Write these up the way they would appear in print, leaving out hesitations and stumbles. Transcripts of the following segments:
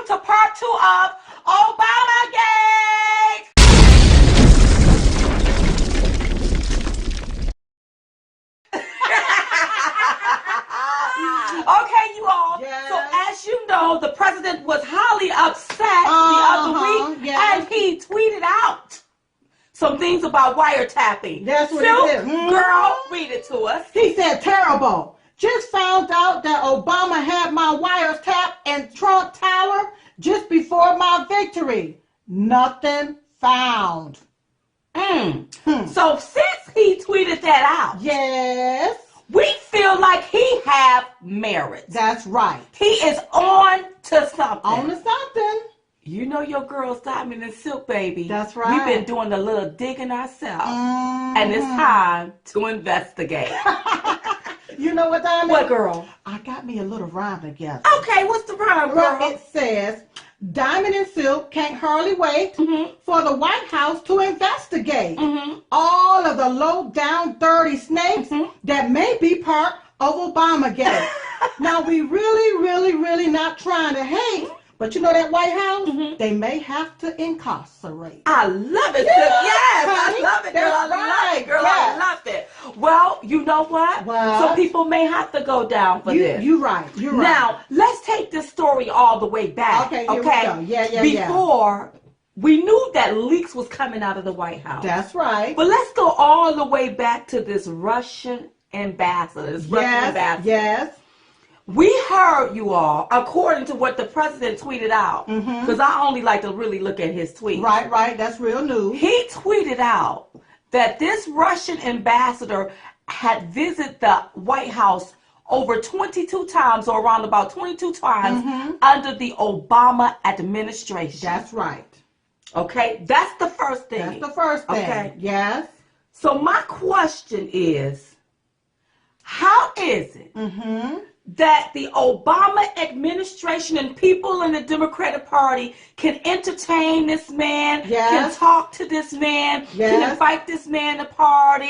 welcome to part 2 of Obamagate. Okay, you all. Yes. So as you know, the president was highly upset the other week, yes. and he tweeted out some things about wiretapping. That's what Silk, he did. girl, read it to us. He said, terrible. Just found out that Obama had my wires tapped in Trump Tower just before my victory. Nothing found. So since he tweeted that out, Yes. we feel like he have merit. That's right. He is on to something. On to something. You know your girl's Diamond and Silk, baby. That's right. We've been doing a little digging ourselves. And it's time to investigate. You know what, Diamond? What, girl? I got me a little rhyme together. Okay, what's the rhyme, girl? It says, Diamond and Silk can't hardly wait for the White House to investigate all of the low-down, dirty snakes that may be part of Obamagate. Now, we really not trying to hate, but you know that White House, they may have to incarcerate. I love it, Yeah, Silk. Yes, honey, I love it, girl. that's I love right, it, girl. yes. I love it. Well, you know what? What? Some people may have to go down for this. You're right. Now, let's take this story all the way back. Okay, here we go. Yeah. Before, we knew that leaks was coming out of the White House. That's right. But let's go all the way back to this Russian ambassador. Yes. We heard, you all, according to what the president tweeted out, because I only like to really look at his tweets. Right. That's real news. He tweeted out that this Russian ambassador had visited the White House over 22 times, or around about 22 times, under the Obama administration. That's right. Okay, that's the first thing. That's the first thing. Okay. Yes. So my question is, how is it that the Obama administration and people in the Democratic Party can entertain this man, can talk to this man, can invite this man to parties,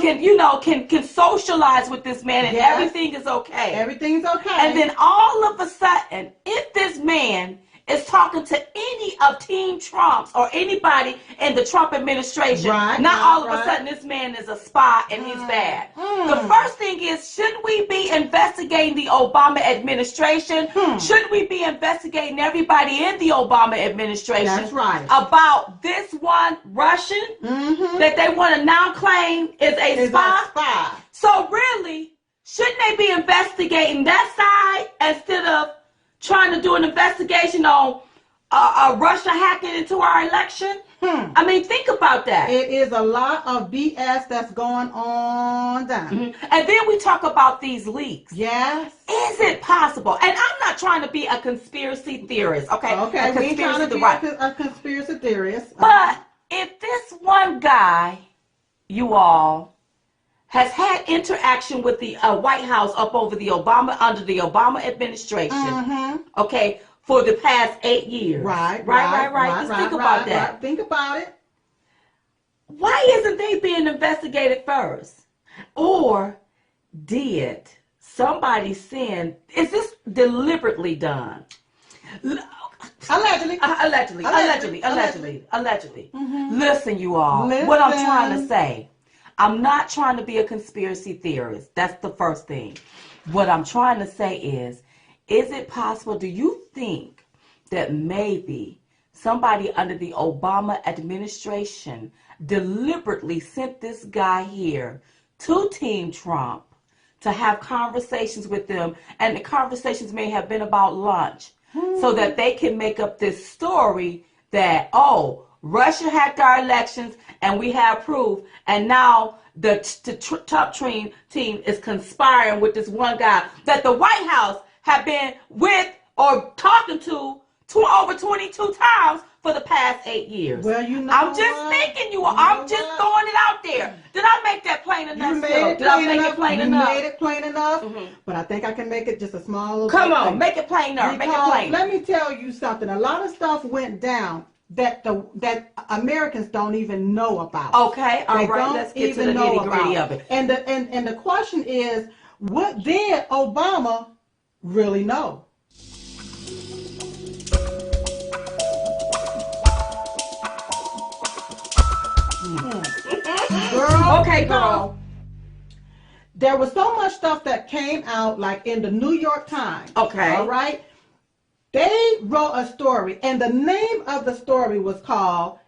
can socialize with this man, and everything is okay. Everything's okay. And then all of a sudden, if this man is talking to any of Team Trump's or anybody in the Trump administration, all of a sudden this man is a spy and he's bad. The first thing is, shouldn't we be investigating the Obama administration? Shouldn't we be investigating everybody in the Obama administration about this one Russian that they want to now claim is a spy? So really, shouldn't they be investigating that side instead of trying to do an investigation on Russia hacking into our election? I mean, think about that. It is a lot of BS that's going on down. And then we talk about these leaks. Yes. Is it possible? And I'm not trying to be a conspiracy theorist, okay? Okay, we ain't trying to be a conspiracy theorist. But if this one guy, you all, has had interaction with the White House up over the under the Obama administration, okay, for the past 8 years. Right. Just think about that. Think about it. Why isn't they being investigated first? Or did somebody send, is this deliberately done? Allegedly. Listen, you all, what I'm trying to say, I'm not trying to be a conspiracy theorist. That's the first thing. What I'm trying to say is it possible, do you think that maybe somebody under the Obama administration deliberately sent this guy here to Team Trump to have conversations with them, and the conversations may have been about lunch, so that they can make up this story that, oh, Russia hacked our elections and we have proof, and now the top team is conspiring with this one guy that the White House have been with or talking to over 22 times for the past 8 years. Well, you know, I'm just thinking, I'm just throwing it out there. Did I make that plain enough? You made it plain enough. But I think I can make it just a small little Come on, make it plainer. Make it plainer. Let me tell you something. A lot of stuff went down that Americans don't even know about. Okay, all right. Let's get to the nitty-gritty of it. And the question is, what did Obama really know? Okay, girl. There was so much stuff that came out, like in the New York Times. Okay. All right. They wrote a story, and the name of the story was called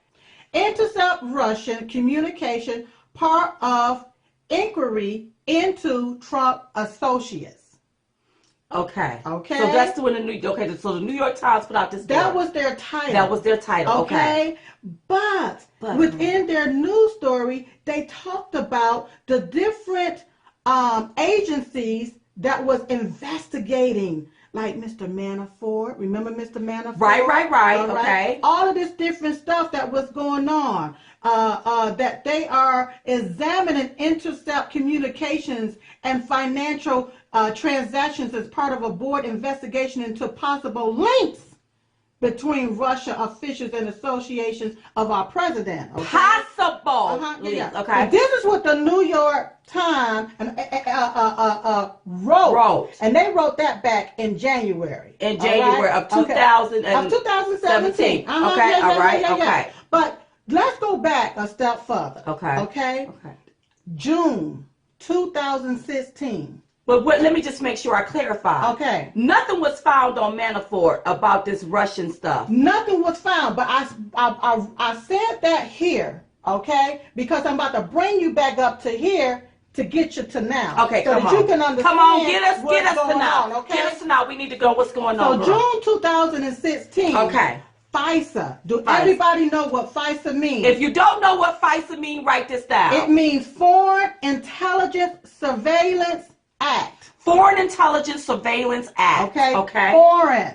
"Intercept Russian Communication, Part of Inquiry into Trump Associates." Okay. Okay. So that's when so the New York Times put out this story. That was their title. That was their title. Okay. But within their news story, they talked about the different agencies that was investigating, like Mr. Manafort. Remember Mr. Manafort? Right. Okay. All of this different stuff that was going on. That they are examining intercept communications and financial transactions as part of a board investigation into possible links between Russia officials and associations of our president. Okay? Possible. Yeah. Okay. And this is what the New York Times wrote. And they wrote that back in January. In January of 2017. Okay. All right. Okay. But let's go back a step further. Okay. June 2016. But let me just make sure I clarify. Okay. Nothing was found on Manafort about this Russian stuff. Nothing was found, but I said that here, okay, because I'm about to bring you back up to here to get you to now. Okay, so come that on. you can understand. Come on, get us to now. Okay? Get us to now. We need to go. What's going on? So June 2016. Okay. FISA. Everybody know what FISA means? If you don't know what FISA means, write this down. It means Foreign Intelligence Surveillance Act. Foreign Intelligence Surveillance Act. Okay. Foreign.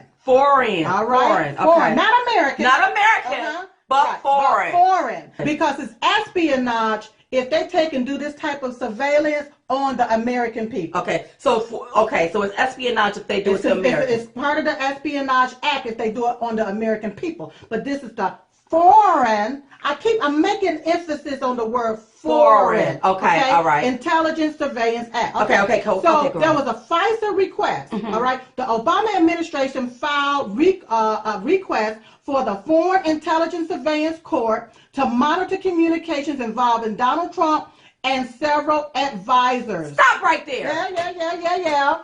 All right. Foreign. Not American. Not American, but foreign. But foreign. Because it's espionage if they take and do this type of surveillance on the American people. Okay. So it's espionage if they do it to Americans. It's part of the Espionage Act if they do it on the American people. But this is the foreign. I'm making emphasis on the word foreign. Okay. All right. Intelligence Surveillance Act. Okay. Cool. So there was a FISA request. All right. The Obama administration filed a request for the Foreign Intelligence Surveillance Court to monitor communications involving Donald Trump and several advisors. Stop right there. Yeah.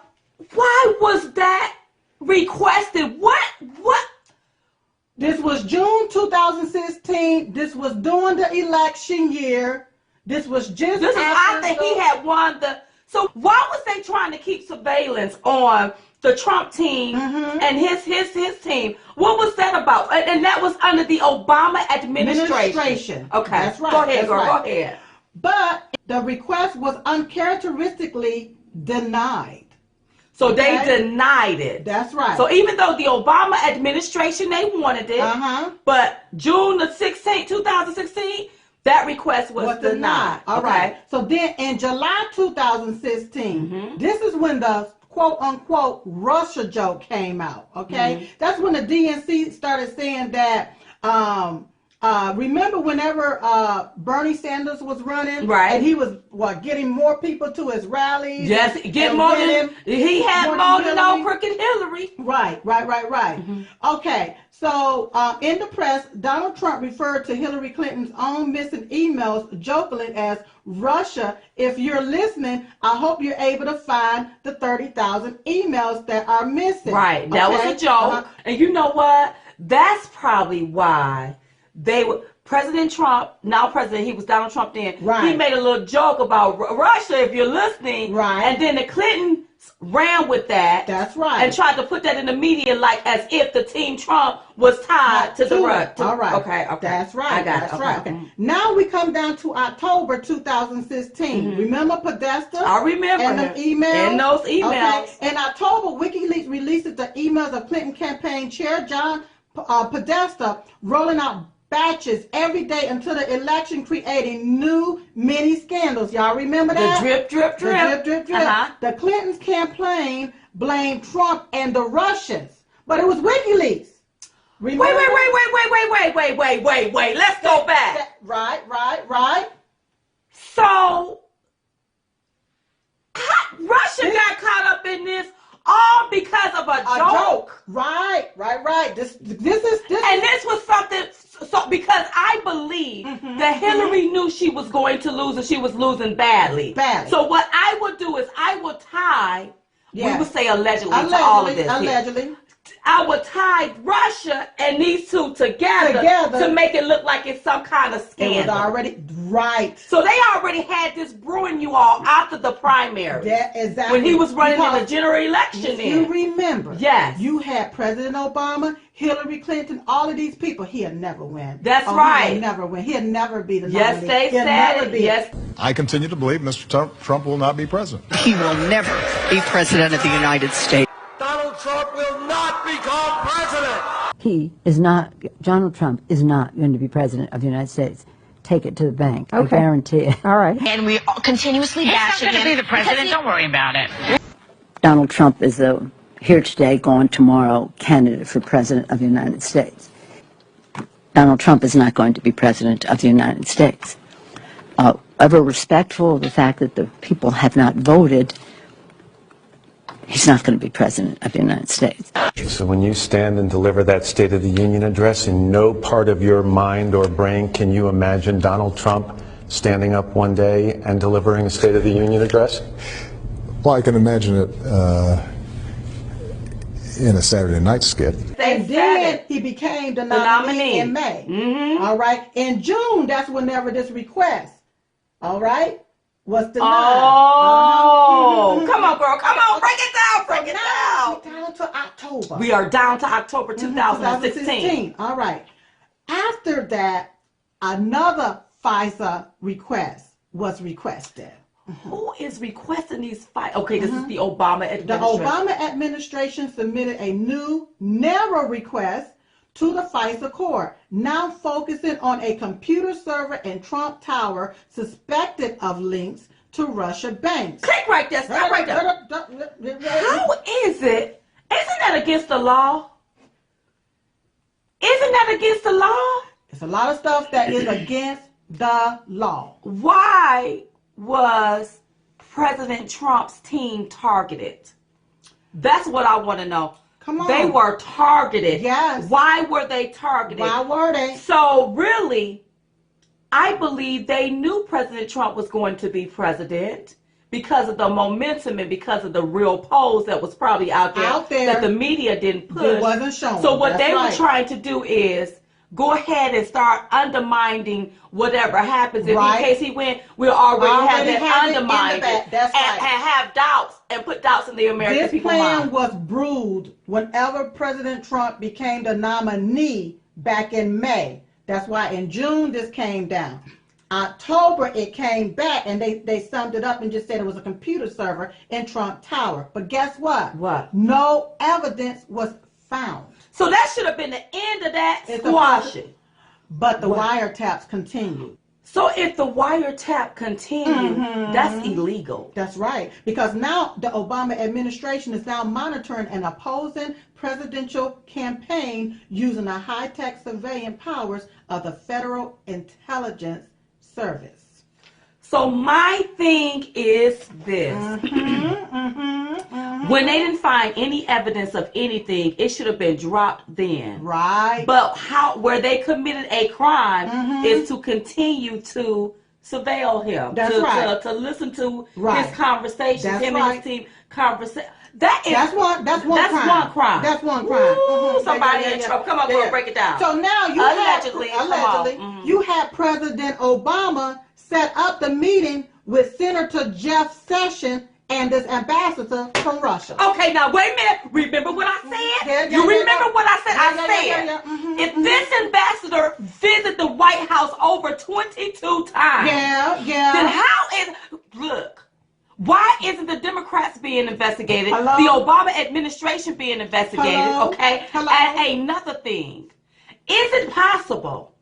Why was that requested? What? This was June 2016. This was during the election year. This was just after he had won the. So why was they trying to keep surveillance on the Trump team and his team? What was that about? And that was under the Obama administration. Okay, that's right. Go ahead, girl. Go ahead. But the request was uncharacteristically denied. So they denied it. That's right. So even though the Obama administration, they wanted it, but June the 16th, 2016, that request was denied. All right. So then in July 2016, this is when the quote-unquote Russia joke came out, okay? That's when the DNC started saying that, remember whenever Bernie Sanders was running? Right. And he was, getting more people to his rallies? Yes, he had more than old crooked Hillary. Right. Okay, so in the press, Donald Trump referred to Hillary Clinton's own missing emails jokingly as Russia. If you're listening, I hope you're able to find the 30,000 emails that are missing. Right, that was a joke. And you know what? That's probably why President Trump, now president, he was Donald Trump then. Right. He made a little joke about Russia, if you're listening. Right. And then the Clintons ran with that. That's right. And tried to put that in the media like as if the team Trump was tied to the Russia. All right. Okay. That's right. I got That's it. right. Okay. Now we come down to October 2016. Remember Podesta? I remember. And the emails? And those emails. Okay. In October, WikiLeaks releases the emails of Clinton campaign chair John Podesta rolling out batches every day until the election, creating new mini scandals. Y'all remember that? The drip. The Clintons campaign blamed Trump and the Russians, but it was WikiLeaks. Remember? Wait. Let's go back. Right. So, Russia got caught up in this all because of a joke. Right. This And this was something. So, because I believe that Hillary knew she was going to lose and she was losing badly. So what I would do is I would tie, we would say allegedly to all of this. Allegedly. I would tie Russia and these two together to make it look like it's some kind of scandal. It was already, right. So they already had this brewing, you all, after the primary. Yeah, exactly. When he was running in the general election. If you remember, yes, you had President Obama, Hillary Clinton, all of these people. He'll never win. That's right. He'll never win. He'll never be the nominee. nominee. Yes, they said it. Yes. I continue to believe Mr. Trump will not be president. He will never be president of the United States. Donald Trump will not become president. He is not, Donald Trump is not going to be president of the United States. Take it to the bank. Okay. I guarantee it. All right. And we continuously bash him. He's not going to be the president. Don't worry about it. Donald Trump is the here today, gone tomorrow candidate for president of the United States. Donald Trump is not going to be president of the United States. Ever respectful of the fact that the people have not voted, he's not going to be president of the United States. So when you stand and deliver that State of the Union address, in no part of your mind or brain can you imagine Donald Trump standing up one day and delivering a State of the Union address? Well, I can imagine it in a Saturday night skit. And then he became the nominee in May. All right. In June, that's whenever this request, all right, was denied. Oh, come on, girl. Come on. Break it down. Break it down. We're down to October. We are down to October 2016. All right. After that, another FISA request was requested. Who is requesting these fights? Okay, this is the Obama administration. The Obama administration submitted a new, narrow request to the FISA court, now focusing on a computer server in Trump Tower suspected of links to Russia banks. Click right there. Stop right there. How is it? Isn't that against the law? Isn't that against the law? It's a lot of stuff that is against the law. Why was President Trump's team targeted? That's what I want to know. Come on. They were targeted. Yes. Why were they targeted? Why were they? So really, I believe they knew President Trump was going to be president because of the momentum and because of the real polls that was probably out there that the media didn't push. It wasn't shown. So what That's they right. were trying to do is go ahead and start undermining whatever happens. If in case he win, we'll already have that undermined That's right. and have doubts and put doubts in the American people's mind. This plan was brewed whenever President Trump became the nominee back in May. That's why in June this came down. October it came back and they summed it up and just said it was a computer server in Trump Tower. But guess what? What? No evidence was found. So that should have been the end of that squashing. But the wiretaps continued. So if the wiretap continued, that's illegal. That's right. Because now the Obama administration is now monitoring an opposing presidential campaign using the high-tech surveillance powers of the Federal Intelligence Service. So my thing is this. When they didn't find any evidence of anything, it should have been dropped then. Right. But where they committed a crime is to continue to surveil him. That's right. To listen to his conversations, him and his team conversation. That's one crime. That's one crime. That's one crime. Ooh, somebody in trouble. Come on, girl, break it down. So now you allegedly, you had President Obama set up the meeting with Senator Jeff Sessions and this ambassador from Russia. Okay, now wait a minute. Remember what I said? You remember what I said? I said if this ambassador visited the White House over 22 times, then why isn't the Democrats being investigated? Hello? The Obama administration being investigated, Hello? okay? Hello? And another thing, is it possible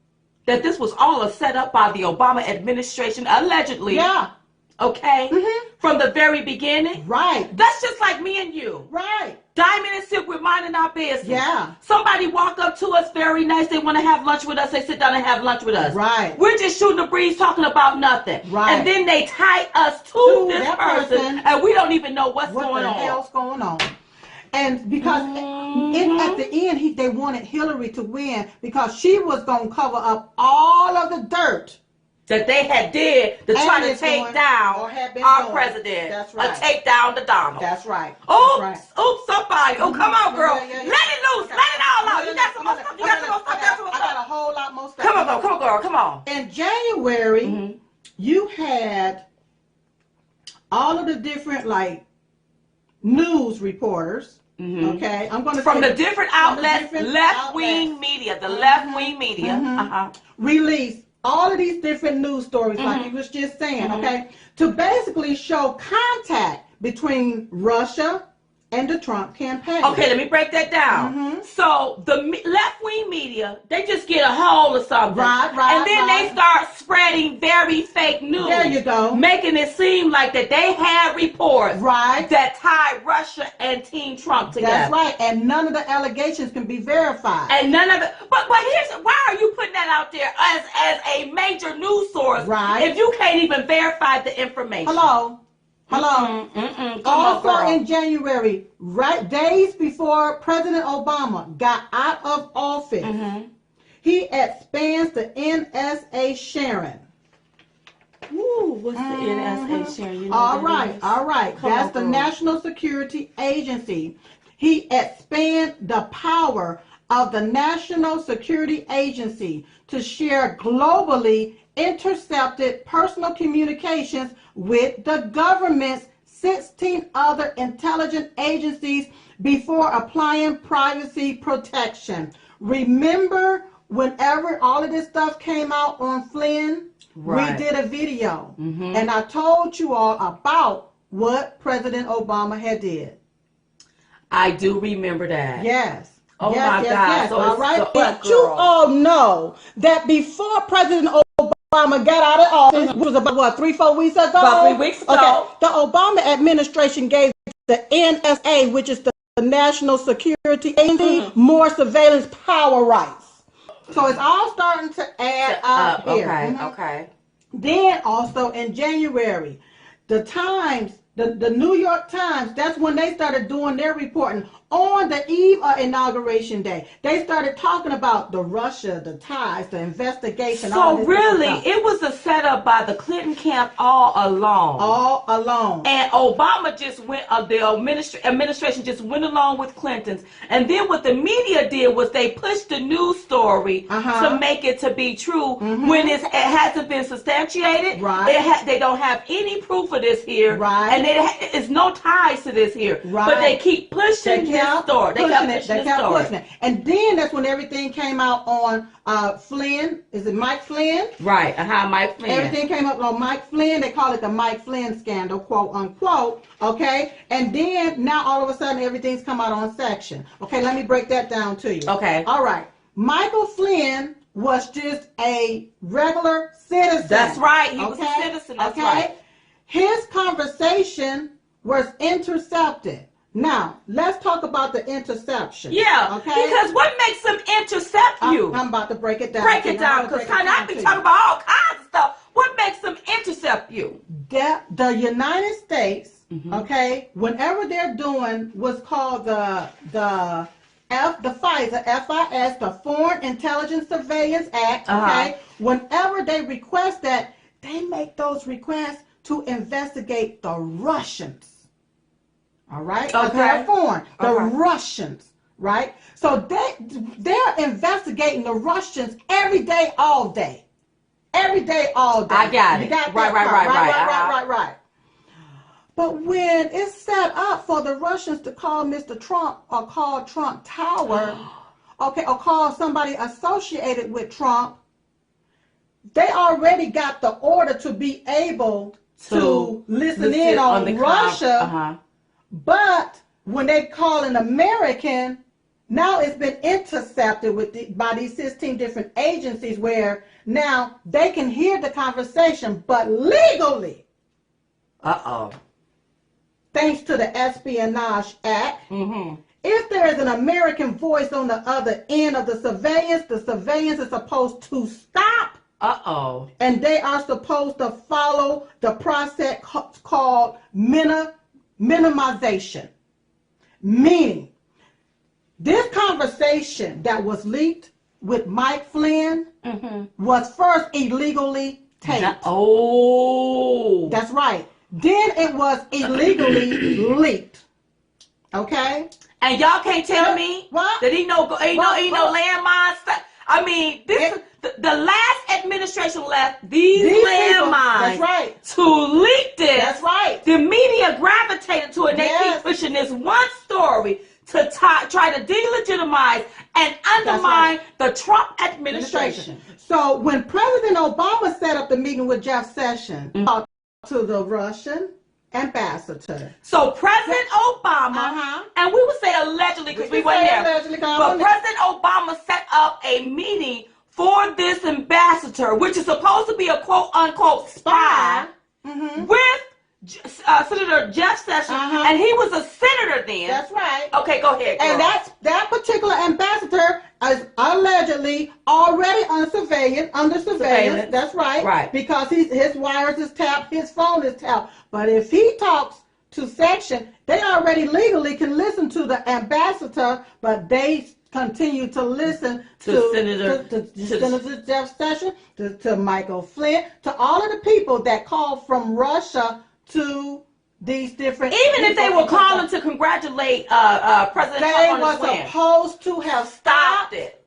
that this was all set up by the Obama administration, allegedly? Yeah. Okay? From the very beginning? Right. That's just like me and you. Right. Diamond and Silk, we're minding our business. Yeah. Somebody walk up to us very nice. They want to have lunch with us. They sit down and have lunch with us. Right. We're just shooting the breeze talking about nothing. Right. And then they tie us to this person and we don't even know what's going on. What the hell's going on? And because at the end, they wanted Hillary to win because she was going to cover up all of the dirt that they had did to try to take down our president. That's right. Or take down the Donald. That's right. Oops, somebody. Oh, come on, girl. Let it loose. Okay. Let it all out. You got some more stuff. I got a whole lot more stuff. Come on, girl. Come on. In January, you had all of the different, like, news reporters. Okay, I'm going to from the different outlets, left-wing media, the left-wing media, release all of these different news stories, like you was just saying, okay, to basically show contact between Russia and the Trump campaign. Okay, let me break that down. So the left-wing media, they just get a hold of something, and then they start spreading very fake news. There you go. Making it seem like that they had reports that tie Russia and Team Trump together. That's right, and none of the allegations can be verified. And none of it. But here's why are you putting that out there as a major news source if you can't even verify the information? Hello. Also in January, days before President Obama got out of office, he expands the NSA sharing. Ooh, what's the NSA sharing? You know all right. That's the National Security Agency. He expands the power of the National Security Agency to share globally intercepted personal communications with the government's 16 other intelligence agencies before applying privacy protection. Remember whenever all of this stuff came out on Flynn, we did a video and I told you all about what President Obama had did. I do remember that. Yes. Oh my God. Yes. So all right. But you all know that before President Obama got out of office, which was about 3-4 weeks ago? About 3 weeks ago. Okay. The Obama administration gave the NSA, which is the National Security Agency, more surveillance power rights. So it's all starting to add up here. Okay. Then also in January, the Times, the New York Times, that's when they started doing their reporting on the eve of Inauguration Day. They started talking about the Russia, the ties, the investigation. So really, it was a setup by the Clinton camp all along. All along. And Obama just went, the administration just went along with Clinton's. And then what the media did was they pushed the news story to make it to be true when it hasn't been substantiated. Right. They don't have any proof of this here. Right. And there's no ties to this here. Right. But they keep pushing this story. They kept pushing it. And then that's when everything came out on Flynn. Is it Mike Flynn? Right. Mike Flynn. Everything came up on Mike Flynn. They call it the Mike Flynn scandal, quote unquote. Okay. And then now all of a sudden everything's come out on Section. Okay. Let me break that down to you. Okay. All right. Michael Flynn was just a regular citizen. That's right. He was a citizen. That's right. His conversation was intercepted. Now, let's talk about the interception. Yeah, okay? Because what makes them intercept you? I'm about to break it down. Break it down, because I can talk about all kinds of stuff. What makes them intercept you? The United States, okay, whenever they're doing what's called the FISA, FIS, the Foreign Intelligence Surveillance Act, okay, whenever they request that, they make those requests to investigate the Russians. All right? Okay. They're foreign. The Russians, right? So they're investigating the Russians every day, all day. Every day, all day. I got it. You got right. But when it's set up for the Russians to call Mr. Trump or call Trump Tower, okay, or call somebody associated with Trump, they already got the order to be able to listen in on Russia. But when they call an American, now it's been intercepted by these 16 different agencies where now they can hear the conversation, but legally, thanks to the Espionage Act, if there is an American voice on the other end of the surveillance is supposed to stop. And they are supposed to follow the process called minimization. Meaning, this conversation that was leaked with Mike Flynn was first illegally taped. Oh. That's right. Then it was illegally leaked. Okay? And y'all can't tell me that he no landmine stuff. I mean, the last administration left these landmines to leak this. That's right. The media gravitated to it. They keep pushing this one story to try to delegitimize and undermine the Trump administration. So when President Obama set up the meeting with Jeff Sessions, to the Russian ambassador. So President Obama, and we would say allegedly because we weren't there, but President Obama set up a meeting for this ambassador, which is supposed to be a quote-unquote spy, with Senator Jeff Sessions, and he was a senator then. That's right. Okay, go ahead, girl. And that particular ambassador is allegedly already under surveillance. That's right. Right. Because his wires is tapped, his phone is tapped. But if he talks to Section, they already legally can listen to the ambassador, but they continue to listen to Senator Jeff Sessions, to Michael Flynn, to all of the people that called from Russia to these different. Even if they were calling to congratulate President Trump on his win, they were supposed to have stopped it.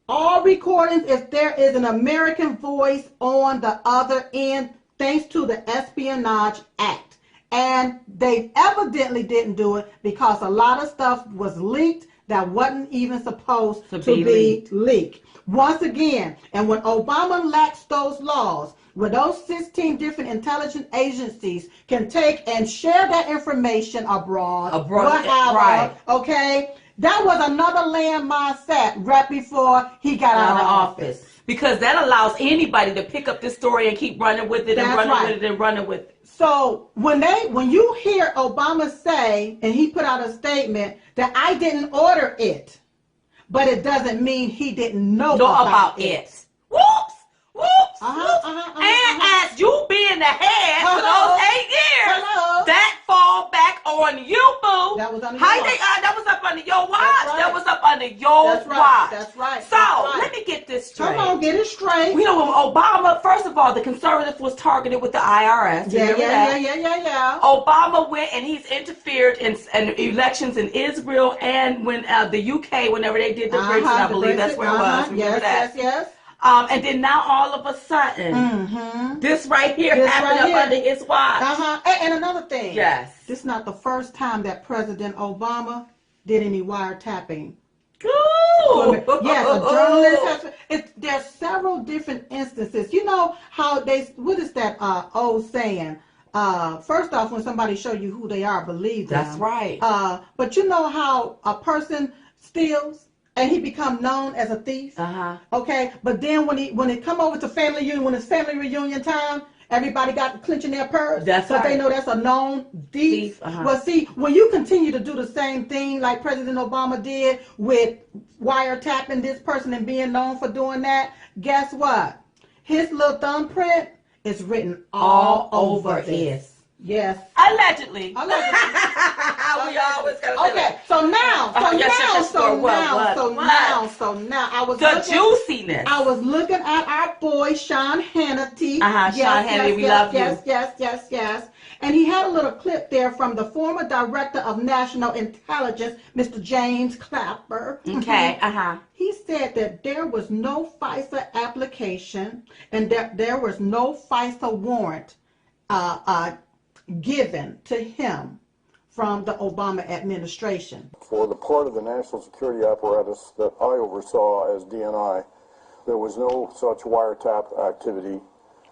All recordings, if there is an American voice on the other end, thanks to the Espionage Act. And they evidently didn't do it because a lot of stuff was leaked that wasn't even supposed to be leaked. Once again, and when Obama laxed those laws, where those 16 different intelligence agencies can take and share that information abroad, right? Okay, that was another landmine set right before he got out of office. Because that allows anybody to pick up this story and keep running with it and running with it. So when you hear Obama say, and he put out a statement that I didn't order it, but it doesn't mean he didn't know about it. Whoops! Whoops! And as you being the head for those 8 years, that fall back on you, boo. That was under your watch. That was up under your watch. That was up under your watch. That's right. So let me get this straight. Come on, get it straight. You know, when Obama, first of all, the conservative was targeted with the IRS. Yeah. Obama went and he's interfered in elections in Israel and when the UK, whenever they did the Brexit, I believe that's where it was. Yes. And then now all of a sudden, this right here happened up under his watch. And another thing. Yes. This is not the first time that President Obama did any wiretapping. Ooh. Yes, a journalist has. There's several different instances. You know how what is that old saying? First off, when somebody show you who they are, believe them. That's right. But you know how a person steals and he become known as a thief. Okay, but then when it come over to family reunion, when it's family reunion time, everybody got clenching their purse. That's right. They know that's a known thief. Well, see, when you continue to do the same thing like President Obama did with wiretapping this person and being known for doing that, guess what? His little thumbprint is written all over this. Yes. Allegedly. We always gotta say okay. So now, I was juiciness. I was looking at our boy Sean Hannity. Sean Hannity, we love you. Yes. And he had a little clip there from the former Director of National Intelligence, Mr. James Clapper. Okay. He said that there was no FISA application and that there was no FISA warrant given to him from the Obama administration. For the part of the national security apparatus that I oversaw as DNI, there was no such wiretap activity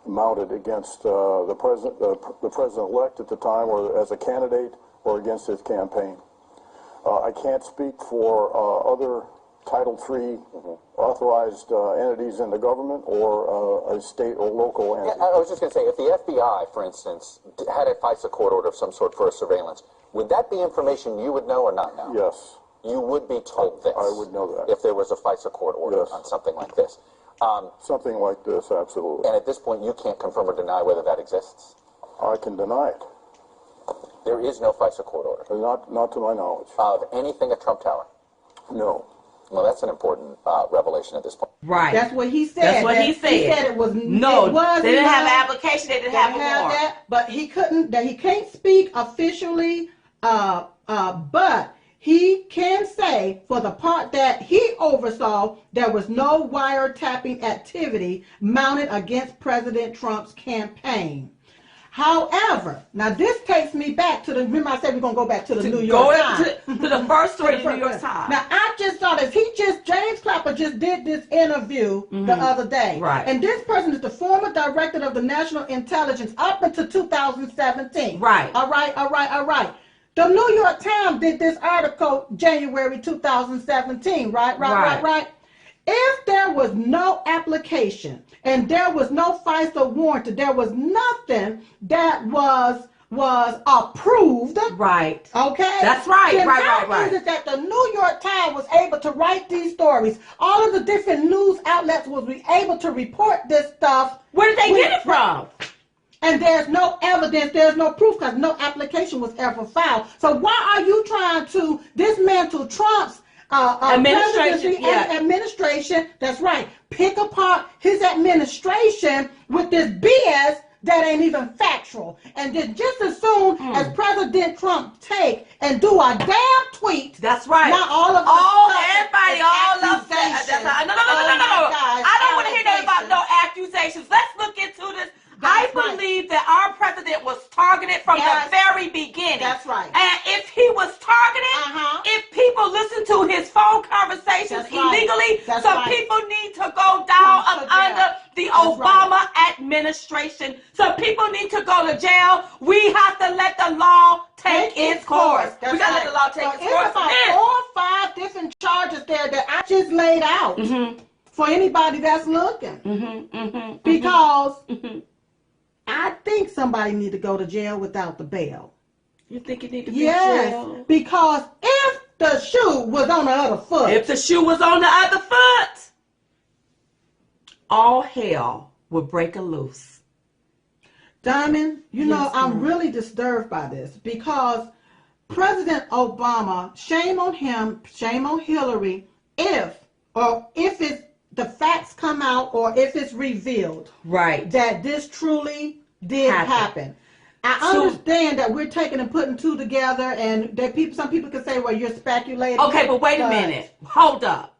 mounted against the president-elect at the time, or as a candidate, or against his campaign. I can't speak for other Title III authorized entities in the government or a state or local entity. I was just going to say, if the FBI, for instance, had a FISA court order of some sort for a surveillance, would that be information you would know or not know? Yes. You would be told this? I would know that. If there was a FISA court order on something like this? Something like this, absolutely. And at this point, you can't confirm or deny whether that exists? I can deny it. There is no FISA court order. Not to my knowledge. Of anything at Trump Tower? No. Well, that's an important revelation at this point. Right. That's what he said. That's what he said. He said it was no. It was they didn't have not, an application. They didn't have a warrant. that, but he couldn't. That he can't speak officially. But he can say for the part that he oversaw, there was no wiretapping activity mounted against President Trump's campaign. However, now this takes me back to the, remember I said we're going to go back to the New York Times. To the first story of the New York Times. Now I just saw this. James Clapper just did this interview the other day. Right. And this person is the former director of the National Intelligence up until 2017. Right. All right. The New York Times did this article January 2017, right? If there was no application and there was no FISA warrant, there was nothing that was approved. Right. Okay? That's right. Then Right. how is it that the New York Times was able to write these stories? All of the different news outlets was able to report this stuff. Where did they get it from? And there's no evidence, there's no proof because no application was ever filed. So why are you trying to dismantle Trump's administration? That's right. Pick apart his administration with this BS that ain't even factual. And then just as soon as President Trump take and do a damn tweet. That's right. Not all of us. Everybody, all of that. No. I don't want to hear nothing about no accusations. Let's look into this. I believe that our president was targeted from the very beginning. That's right. And if he was targeted, if people listen to his phone conversations illegally, people need to go down under the Obama administration. So people need to go to jail. We have to let the law take its course. We got to let the law take its course. It's about 4 or 5 different charges there that I just laid out for anybody that's looking. Because I think somebody need to go to jail without the bail. You think you need to be in jail? Yes, because if the shoe was on the other foot. If the shoe was on the other foot, all hell would break loose. Diamond, you know, I'm really disturbed by this because President Obama, shame on him, shame on Hillary, if it's the facts come out or if it's revealed that this truly did happen. I understand that we're taking and putting two together and that some people can say, well, you're speculating. Okay, but wait a minute. Hold up.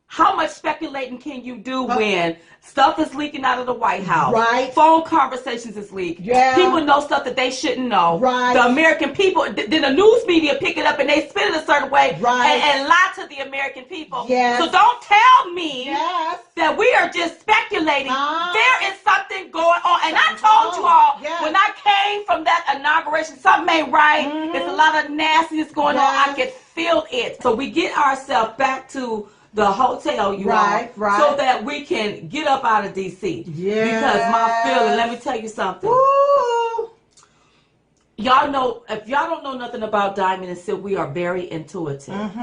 How much speculating can you do when stuff is leaking out of the White House? Right. Phone conversations is leaked. Yeah. People know stuff that they shouldn't know. Right. The American people, then the news media pick it up and they spin it a certain way and lie to the American people. Yes. So don't tell me that we are just speculating. There is something going on. And I told you all, when I came from that inauguration, something ain't right. There's a lot of nastiness going on. I could feel it. So we get ourselves back to the hotel, so that we can get up out of D.C. Because my feeling, let me tell you something. Ooh. Y'all know, if y'all don't know nothing about Diamond and Silk, we are very intuitive.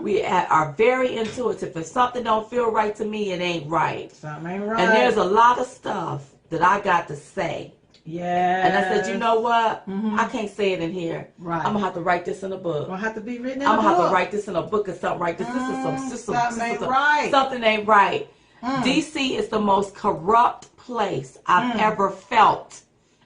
We are very intuitive. If something don't feel right to me, it ain't right. Something ain't right. And there's a lot of stuff that I got to say. Yeah. And I said, you know what? I can't say it in here. Right. I'm going to have to write this in a book. Gonna have to be written in I'm a going to have book. to write this in a book or something right. Something ain't right. Something ain't right. D.C. is the most corrupt place I've ever felt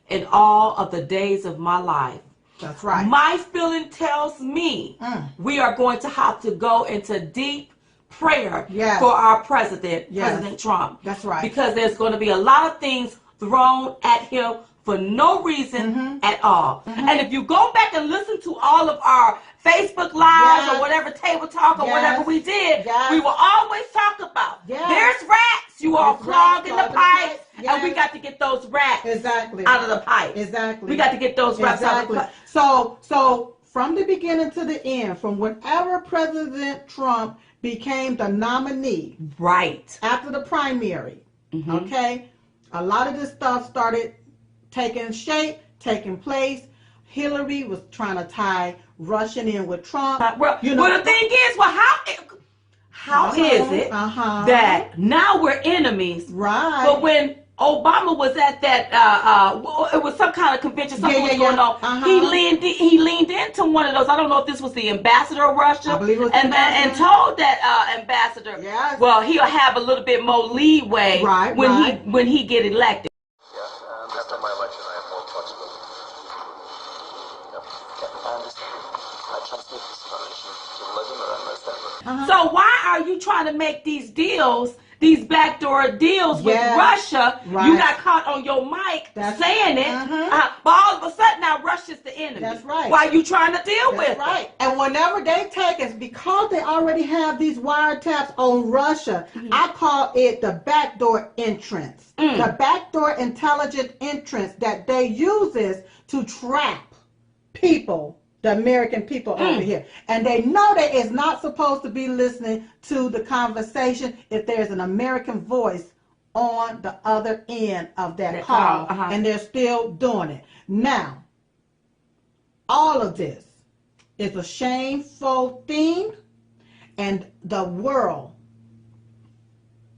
in all of the days of my life. That's right. My feeling tells me we are going to have to go into deep prayer for our president, President Trump. That's right. Because there's going to be a lot of things thrown at him for no reason at all. And if you go back and listen to all of our Facebook Lives or whatever table talk or whatever we did, we will always talk about there's rats, you all clogging the pipes, and we got to get those rats out of the pipe. We got to get those rats out of the pipe. So from the beginning to the end, from whenever President Trump became the nominee, after the primary, okay, a lot of this stuff started taking shape, taking place. Hillary was trying to tie Russian in with Trump. Well, the thing is, how is it that now we're enemies? Right. But when Obama was at that, it was some kind of convention, something was going on. He leaned into one of those. I don't know if this was the ambassador of Russia. I believe it was and told that ambassador, well, he'll have a little bit more leeway when he get elected. Yeah, after my election, I have more flexibility. I understand. I transmit this information to Vladimir and my family. So why are you trying to make these deals? These backdoor deals with Russia, you got caught on your mic saying it, but all of a sudden now Russia's the enemy. That's right. Why are you trying to deal with it? Right. And whenever they take us, because they already have these wiretaps on Russia, I call it the backdoor entrance. The backdoor intelligent entrance that they uses to trap people, the American people over here. And they know that it's not supposed to be listening to the conversation if there's an American voice on the other end of that call. And they're still doing it. Now, all of this is a shameful thing, and the world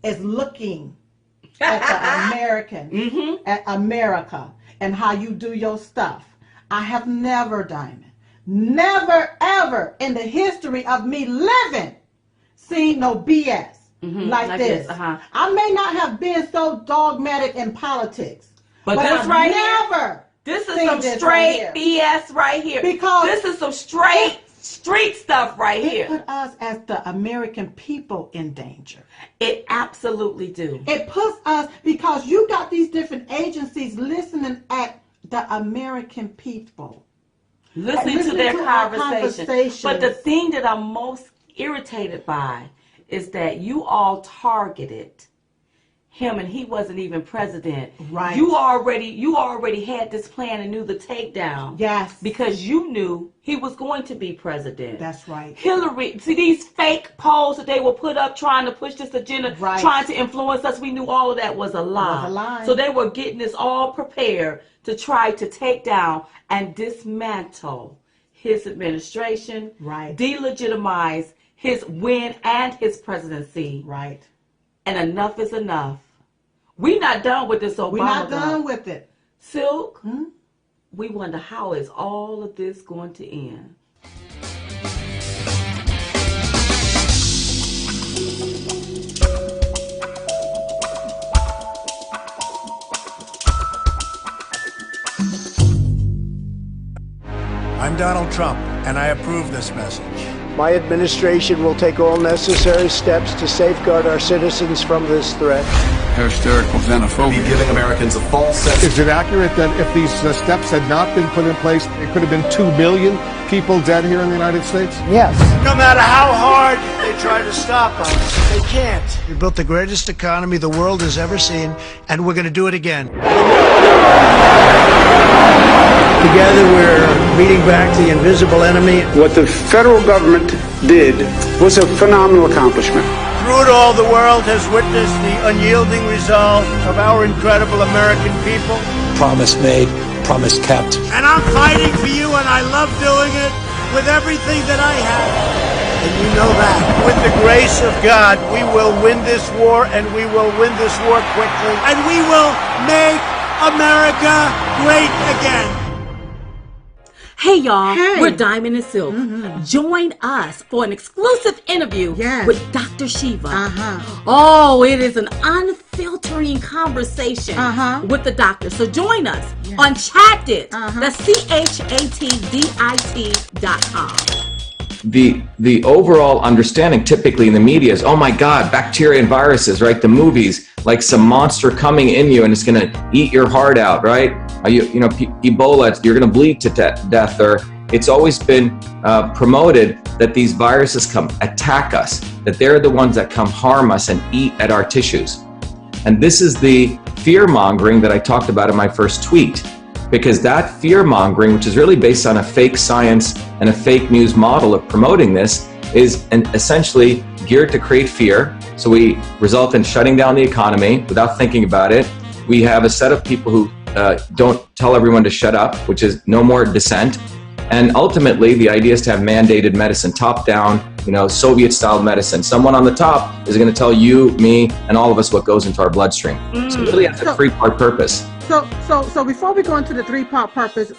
is looking at the American, at America, and how you do your stuff. I have never, Diamond, never ever in the history of me living seen no BS like this. I may not have been so dogmatic in politics, but this I've right never here, this is some straight BS right here. Because this is some straight street stuff right here. It put us as the American people in danger. It absolutely do. It puts us, because you got these different agencies listening at the American people. Listening to their conversation. But the thing that I'm most irritated by is that you all targeted him and he wasn't even president. Right. You already had this plan and knew the takedown. Yes. Because you knew he was going to be president. That's right. Hillary, see these fake polls that they will put up trying to push this agenda, trying to influence us. We knew all of that was a lie. So they were getting this all prepared to try to take down and dismantle his administration, delegitimize his win and his presidency. Right. And enough is enough. We're not done with this Obama. We're not done with it. Silk, we wonder how is all of this going to end. I'm Donald Trump, and I approve this message. My administration will take all necessary steps to safeguard our citizens from this threat. Hysterical xenophobia. Be giving Americans a false sense. Is it accurate that if these steps had not been put in place, it could have been 2 million people dead here in the United States? Yes. No matter how hard they try to stop us, they can't. We built the greatest economy the world has ever seen, and we're going to do it again. Together, we're beating back the invisible enemy. What the federal government did was a phenomenal accomplishment. Through it all, the world has witnessed the unyielding resolve of our incredible American people. Promise made, promise kept. And I'm fighting for you, and I love doing it with everything that I have. And you know that. With the grace of God, we will win this war, and we will win this war quickly. And we will make America great again. Hey y'all, we're Diamond and Silk. Join us for an exclusive interview with Dr. Shiva. Oh, it is an unfiltering conversation with the doctor. So join us on Chatdit. That's CHATDIT.com. The overall understanding typically in the media is, oh my God, bacteria and viruses, right? The movies, like some monster coming in you and it's going to eat your heart out, right? You know, Ebola, you're going to bleed to death. Or it's always been promoted that these viruses come attack us, that they're the ones that come harm us and eat at our tissues. And this is the fear mongering that I talked about in my first tweet. Because that fear mongering, which is really based on a fake science and a fake news model of promoting this, is essentially geared to create fear. So we result in shutting down the economy without thinking about it. We have a set of people who don't tell everyone to shut up, which is no more dissent. And ultimately, the idea is to have mandated medicine, top down, Soviet-style medicine. Someone on the top is going to tell you, me, and all of us what goes into our bloodstream. So it really has a three-part purpose. So before we go into the three-part purpose,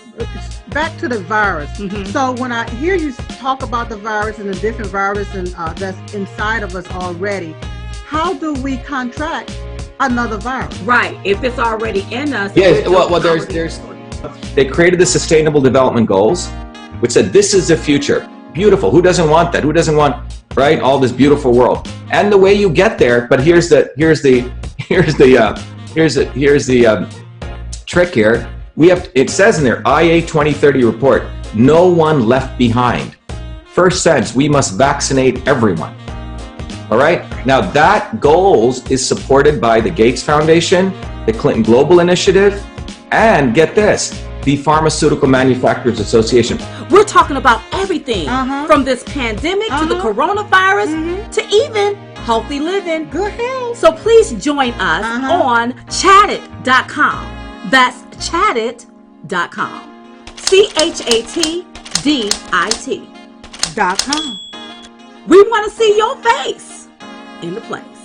back to the virus. So when I hear you talk about the virus and the different viruses that's inside of us already, how do we contract another virus? Right. If it's already in us. Yes. Well, there's. They created the Sustainable Development Goals, which said this is the future. Beautiful. Who doesn't want that? Who doesn't want, right, all this beautiful world? And the way you get there. But here's the trick here. It says in there, IA 2030 report, no one left behind. First sentence, we must vaccinate everyone. All right. Now that goals is supported by the Gates Foundation, the Clinton Global Initiative, and get this, the Pharmaceutical Manufacturers Association. We're talking about everything from this pandemic to the coronavirus to even healthy living. Good health. So please join us on chattit.com. That's chattit.com. CHATDIT.com. We want to see your face in the place.